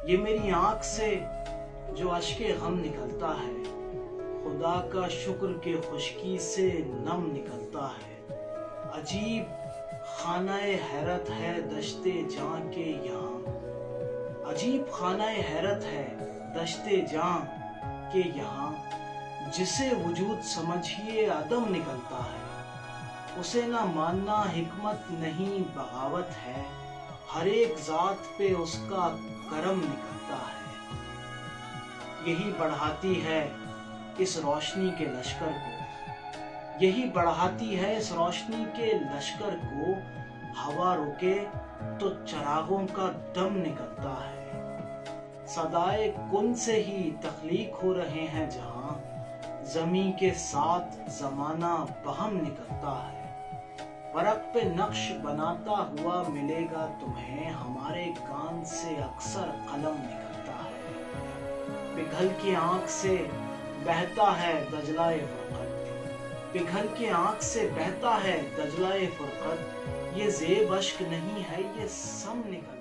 یہ میری آنکھ سے جو اشک غم نکلتا ہے، خدا کا شکر کہ خشکی سے نم نکلتا ہے۔ عجیب خانہ حیرت ہے دشت جاں کے یہاں، عجیب خانہ حیرت ہے دشت جاں کے یہاں، جسے وجود سمجھیے عدم نکلتا ہے۔ اسے نہ ماننا حکمت نہیں بغاوت ہے، ہر ایک ذات پہ اس کا کرم نکلتا ہے۔ یہی بڑھاتی ہے اس روشنی کے لشکر کو، یہی بڑھاتی ہے اس روشنی کے لشکر کو، ہوا رکے تو چراغوں کا دم نکلتا ہے۔ صدائے کن سے ہی تخلیق ہو رہے ہیں جہاں، زمیں کے ساتھ زمانہ بہم نکلتا ہے۔ ورق پہ نقش بناتا ہوا ملے گا تمہیں، ہمارے کان سے اکثر قلم نکلتا ہے۔ پگھل کی آنکھ سے بہتا ہے دجلہ فرقت، پگھل کی آنکھ سے بہتا ہے دجلہ فرقت، یہ زیب اشک نہیں ہے یہ سم نکلتا ہے۔